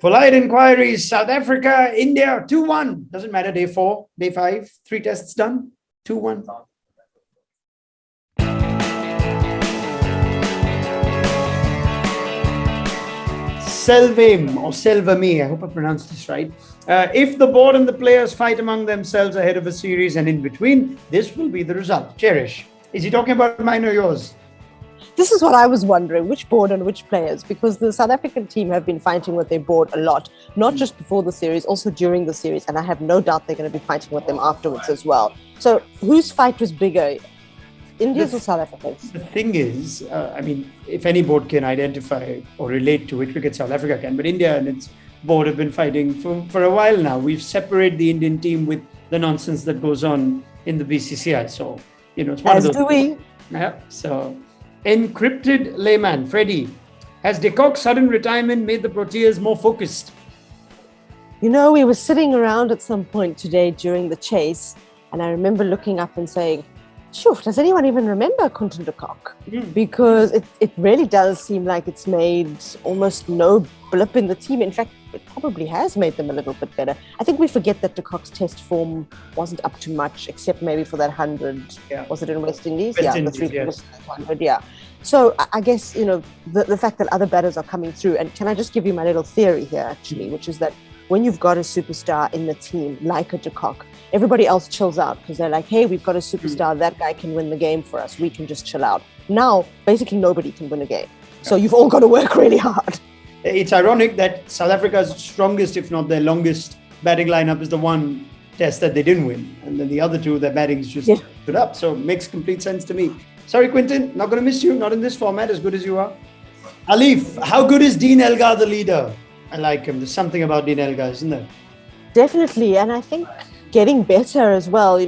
Polite inquiries. South Africa, India, 2-1. Doesn't matter. Day 4, day 5, 3 tests done. 2-1. Selvame or Selvame, I hope I pronounced this right. If the board and the players fight among themselves ahead of a series and in between, this will be the result. Cherish. Is he talking about mine or yours? This is what I was wondering, which board and which players, because the South African team have been fighting with their board a lot, not just before the series, also during the series, and I have no doubt they're going to be fighting with them afterwards as well. So whose fight was bigger, India's or South Africa's? The thing is, if any board can identify or relate to it, cricket South Africa can, but India and its board have been fighting for a while now. We've separated the Indian team with the nonsense that goes on in the BCCI. So, it's one As of those. do we. Yeah, so... Encrypted layman, Freddie, has de Kock's sudden retirement made the Proteas more focused? We were sitting around at some point today during the chase, and I remember looking up and saying, sure, does anyone even remember Quinton de Kock? Because it really does seem like it's made almost no blip in the team. In fact, it probably has made them a little bit better. I think we forget that de Kock's test form wasn't up to much, except maybe for that 100. Yeah. Was it in West Indies? West Indies, the 100, yeah. So I guess, the fact that other batters are coming through, and can I just give you my little theory here, actually, which is that when you've got a superstar in the team, like a de Kock, everybody else chills out because they're like, hey, we've got a superstar, that guy can win the game for us, we can just chill out. Now, basically nobody can win a game. So you've all got to work really hard. It's ironic that South Africa's strongest, if not their longest, batting lineup is the one test that they didn't win. And then the other two, their batting's just stood up. So it makes complete sense to me. Sorry, Quinton, not going to miss you. Not in this format, as good as you are. Alif, how good is Dean Elgar, the leader? I like him. There's something about Dean Elgar, isn't there? Definitely. And I think getting better as well.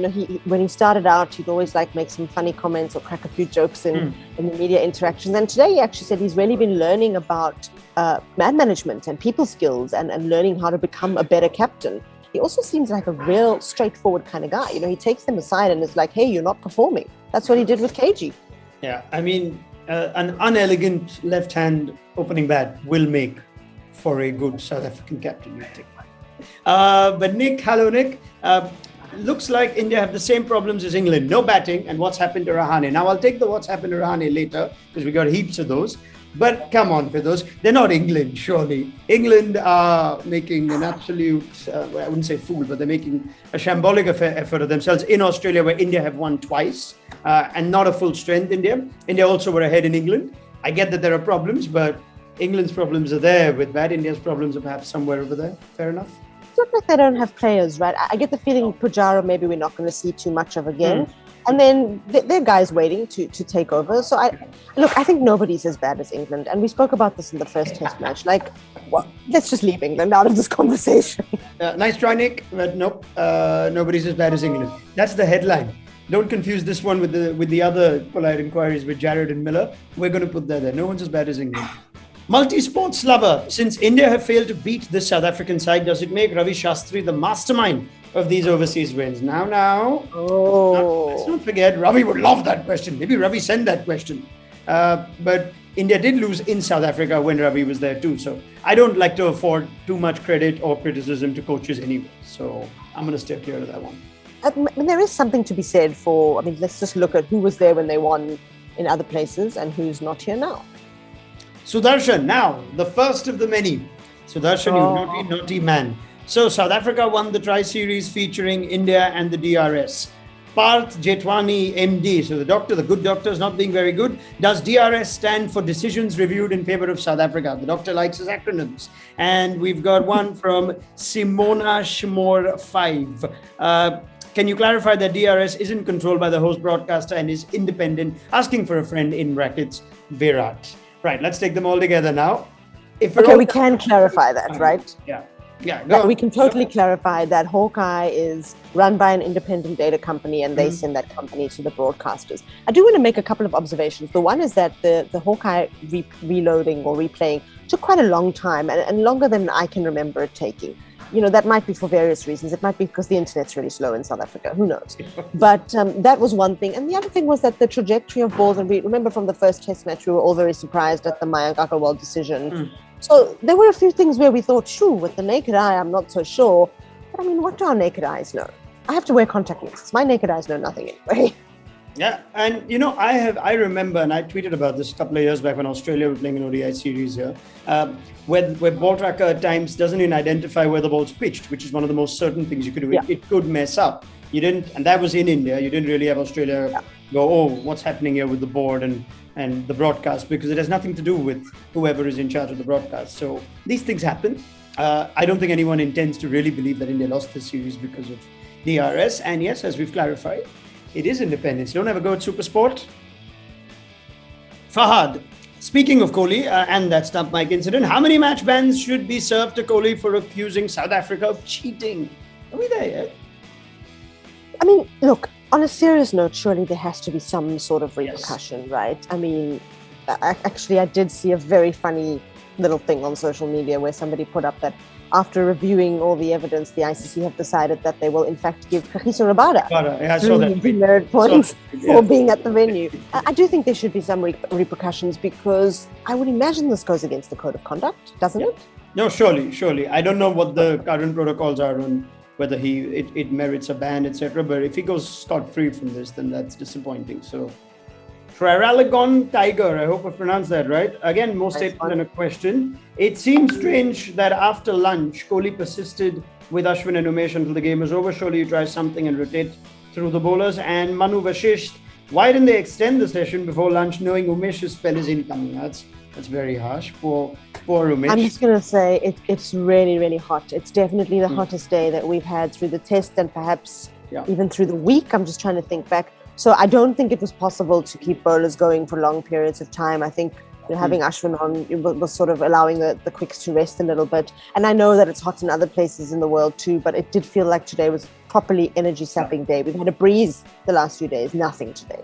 When he started out, he'd always make some funny comments or crack a few jokes in the media interactions. And today he actually said he's really been learning about man management and people skills and learning how to become a better captain. He also seems like a real straightforward kind of guy. He takes them aside and is like, hey, you're not performing. That's what he did with KG. Yeah, an unelegant left-hand opening bat will make for a good South African captain, you think. But Nick, hello Nick. Looks like India have the same problems as England. No batting and what's happened to Rahane. Now I'll take the what's happened to Rahane later because we got heaps of those. But come on, Firdose, they're not England, surely. England are making an absolute, I wouldn't say fool, but they're making a shambolic effort of themselves in Australia, where India have won twice and not a full strength India. India also were ahead in England. I get that there are problems, but England's problems are there with that. India's problems are perhaps somewhere over there. Fair enough. It's not like they don't have players, right? I get the feeling Pujara maybe we're not going to see too much of again. And then there are guys waiting to take over. So I think nobody's as bad as England. And we spoke about this in the first test match. Let's just leave England out of this conversation. Nice try, Nick. But nope, nobody's as bad as England. That's the headline. Don't confuse this one with the other polite inquiries with Jared and Miller. We're going to put that there. No one's as bad as England. Multi-sports lover. Since India have failed to beat this South African side, does it make Ravi Shastri the mastermind of these overseas wins? Now. Let's not forget, Ravi would love that question. Maybe Ravi sent that question. But India did lose in South Africa when Ravi was there too. So I don't like to afford too much credit or criticism to coaches anyway. So I'm going to stay clear of that one. There is something to be said for, let's just look at who was there when they won in other places and who's not here now. Sudarshan, now, the first of the many. Sudarshan, you naughty man. So South Africa won the Tri-Series featuring India and the DRS. Parth Jetwani, MD, so the good doctor is not being very good. Does DRS stand for Decisions Reviewed in Favor of South Africa? The doctor likes his acronyms. And we've got one from Simona Shmore 5. Can you clarify that DRS isn't controlled by the host broadcaster and is independent? Asking for a friend in brackets, Virat. Right, let's take them all together now. We can clarify that, right? Yeah. We can totally clarify that Hawkeye is run by an independent data company and they send that company to the broadcasters. I do want to make a couple of observations. The one is that the Hawkeye reloading or replaying took quite a long time and longer than I can remember it taking. That might be for various reasons. It might be because the internet's really slow in South Africa. Who knows? But that was one thing. And the other thing was that the trajectory of balls, and we remember from the first test match, we were all very surprised at the Mayank Agarwal decision. So there were a few things where we thought, shoo, with the naked eye, I'm not so sure. But I mean, what do our naked eyes know? I have to wear contact lenses. My naked eyes know nothing anyway. Yeah, and I remember, and I tweeted about this a couple of years back when Australia were playing an ODI series here, where ball tracker at times doesn't even identify where the ball's pitched, which is one of the most certain things you could do. Yeah. It could mess up. You didn't, and that was in India. You didn't really have Australia go, oh, what's happening here with the board and the broadcast, because it has nothing to do with whoever is in charge of the broadcast. So these things happen. I don't think anyone intends to really believe that India lost this series because of DRS. And yes, as we've clarified, it is independence. Don't have a go at Supersport. Fahad, speaking of Kohli and that stump mic incident, how many match bans should be served to Kohli for accusing South Africa of cheating? Are we there yet? I mean, look, on a serious note, surely there has to be some sort of repercussion, right? I mean, I did see a very funny little thing on social media where somebody put up that after reviewing all the evidence, the ICC have decided that they will, in fact, give Kagiso Rabada demerit points for being at the venue. I do think there should be some repercussions, because I would imagine this goes against the code of conduct, doesn't it? No, surely. I don't know what the current protocols are on whether it merits a ban, etc. But if he goes scot-free from this, then that's disappointing. So, Traralgon Tiger, I hope I pronounced that right. Again, more statement than a question. It seems strange that after lunch, Kohli persisted with Ashwin and Umesh until the game was over. Surely you try something and rotate through the bowlers. And Manu Vashisht, why didn't they extend the session before lunch, knowing Umesh's spell is incoming? That's very harsh. Poor Umesh. I'm just going to say it's really, really hot. It's definitely the hottest day that we've had through the test and perhaps even through the week. I'm just trying to think back. So I don't think it was possible to keep bowlers going for long periods of time. I think having Ashwin on was sort of allowing the quicks to rest a little bit. And I know that it's hot in other places in the world too, but it did feel like today was properly energy-sapping day. We've had a breeze the last few days, nothing today.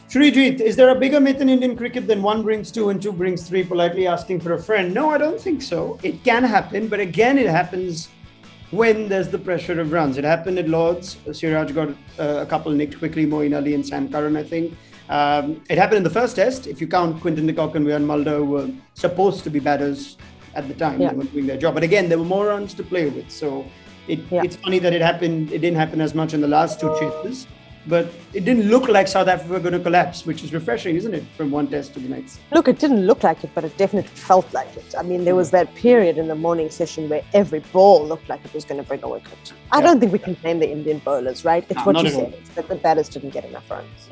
Srijit, is there a bigger myth in Indian cricket than one brings two and two brings three, politely asking for a friend? No, I don't think so. It can happen, but again, it happens when there's the pressure of runs. It happened at Lords. Siraj got a couple nicked quickly, Moeen Ali and Sam Curran, I think. It happened in the first test. If you count Quinton de Kock and Vian Mulder, who were supposed to be batters at the time, they were doing their job. But again, there were more runs to play with. So it's funny that it happened. It didn't happen as much in the last two chases. But it didn't look like South Africa were going to collapse, which is refreshing, isn't it, from one test to the next? Look, it didn't look like it, but it definitely felt like it. I mean, there was that period in the morning session where every ball looked like it was going to bring a wicket. I don't think we can blame the Indian bowlers, right? It's what you said, it's that the batters didn't get enough runs.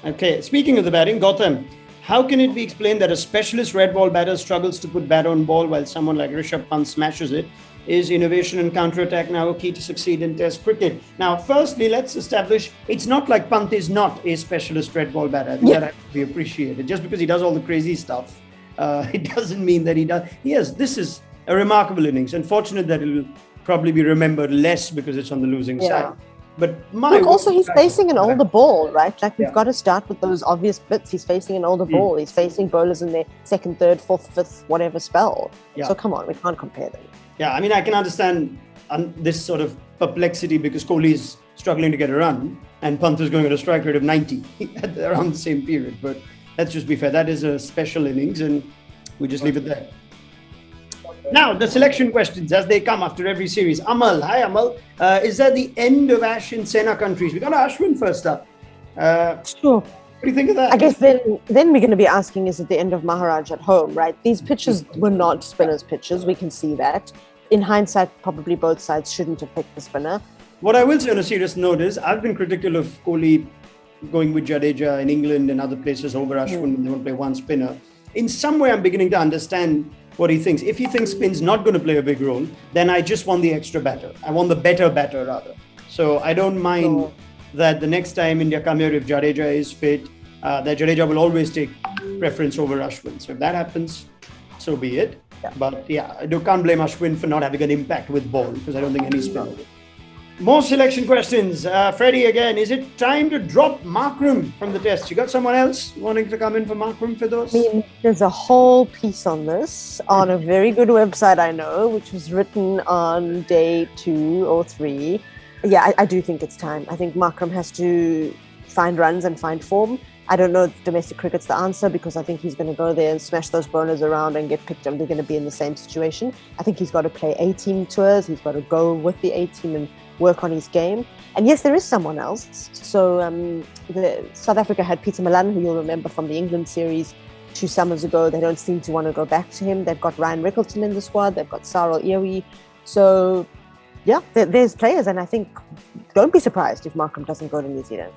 Okay, speaking of the batting, Gautam, how can it be explained that a specialist red ball batter struggles to put bat on ball while someone like Rishabh Pant smashes it? Is innovation and counter-attack now a key to succeed in Test cricket? Now, firstly, let's establish it's not like Pant is not a specialist red ball batter. I think that has to be appreciated. Just because he does all the crazy stuff, it doesn't mean that he does. Yes, this is a remarkable innings. Unfortunate that it'll probably be remembered less because it's on the losing side. But also he's facing an older ball, right? Like we've got to start with those obvious bits. He's facing an older ball. He's facing bowlers in their second, third, fourth, fifth, whatever spell. So come on, we can't compare them. Yeah, I mean, I can understand this sort of perplexity because Kohli is struggling to get a run and Pant is going at a strike rate of 90 at around the same period. But let's just be fair. That is a special innings and we just leave it there. Now, the selection questions as they come after every series. Amal, hi Amal. Is that the end of Ash in Sena countries? We got Ashwin first up. Sure. What do you think of that? I guess then we're going to be asking, is it the end of Maharaj at home, right? These pitches were not spinners' pitches. We can see that. In hindsight, probably both sides shouldn't have picked the spinner. What I will say on a serious note is I've been critical of Kohli going with Jadeja in England and other places over Ashwin when they want to play one spinner. In some way, I'm beginning to understand what he thinks. If he thinks spin's not going to play a big role, then I just want the extra batter. I want the better batter rather. So I don't mind that the next time India come here, if Jadeja is fit, that Jadeja will always take preference over Ashwin. So if that happens, so be it. But I can't blame Ashwin for not having an impact with ball because I don't think any spinner will. More selection questions. Freddie again, is it time to drop Markram from the test? You got someone else wanting to come in for Markram, Firdose? I mean, there's a whole piece on this on a very good website I know, which was written on day 2 or 3. Yeah, I do think it's time. I think Markram has to find runs and find form. I don't know if domestic cricket's the answer, because I think he's going to go there and smash those bowlers around and get picked up. They're going to be in the same situation. I think he's got to play A-team tours. He's got to go with the A-team and work on his game. And yes, there is someone else. So South Africa had Peter Malan, who you'll remember from the England series 2 summers ago. They don't seem to want to go back to him. They've got Ryan Rickleton in the squad. They've got Cyril Ewe. So yeah, there's players. And I think, don't be surprised if Markram doesn't go to New Zealand.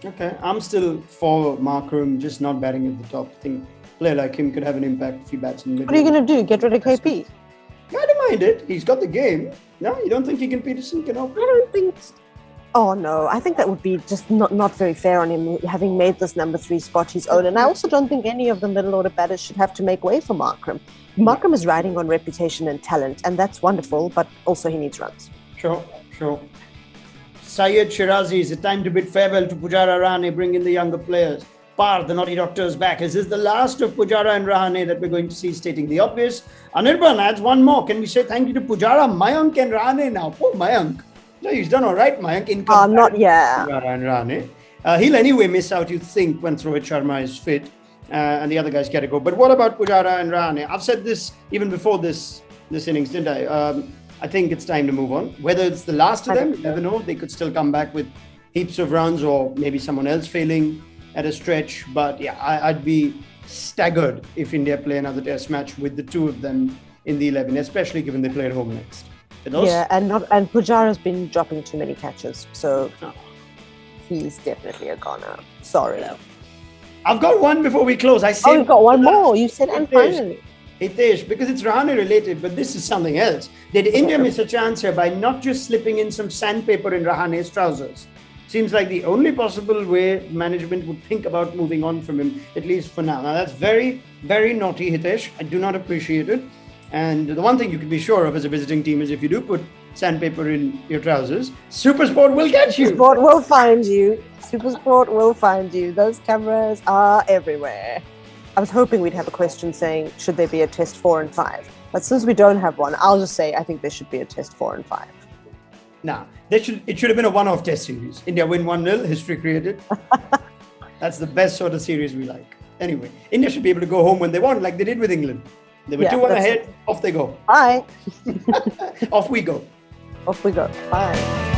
Okay, I'm still for Markram, just not batting at the top. I think a player like him could have an impact if he bats in the middle. What are you going to do? Get rid of KP? I don't mind it. He's got the game. No, you don't think Egan Peterson can help? I don't think. Oh no, I think that would be just not very fair on him, having made this number 3 spot his own. And I also don't think any of the middle order batters should have to make way for Markram. Markram is riding on reputation and talent, and that's wonderful, but also he needs runs. Sure. Syed Shirazi, is it time to bid farewell to Pujara Rahane, bring in the younger players? Par, the naughty doctor, is back. Is this the last of Pujara and Rahane that we're going to see, stating the obvious? Anirban adds one more. Can we say thank you to Pujara, Mayank and Rahane now? Poor Mayank. No, he's done all right, Mayank. Not yet. Pujara and Rahane. He'll anyway miss out, you'd think, once Rohit Sharma is fit and the other guys get to go. But what about Pujara and Rahane? I've said this even before this innings, didn't I? I think it's time to move on. Whether it's the last of them, you never know. They could still come back with heaps of runs, or maybe someone else failing at a stretch. But yeah, I'd be staggered if India play another test match with the 2 of them in the 11, especially given they play at home next. Yeah, and Pujara's been dropping too many catches, so he's definitely a goner. Sorry. I've got one before we close. You've got one more. You said, and finally. Hitesh, because it's Rahane related, but this is something else. Did India miss a chance here by not just slipping in some sandpaper in Rahane's trousers? Seems like the only possible way management would think about moving on from him, at least for now. Now, that's very, very naughty, Hitesh. I do not appreciate it. And the one thing you can be sure of as a visiting team is if you do put sandpaper in your trousers, SuperSport will get you. SuperSport will find you. SuperSport will find you. Those cameras are everywhere. I was hoping we'd have a question saying, should there be a test 4 and 5? But since we don't have one, I'll just say I think there should be a test 4 and 5. Nah, it should have been a one-off test series. India win 1-0, history created. That's the best sort of series we like. Anyway, India should be able to go home when they want, like they did with England. They were 2-1 ahead, off they go. Bye. Off we go. Off we go. Bye.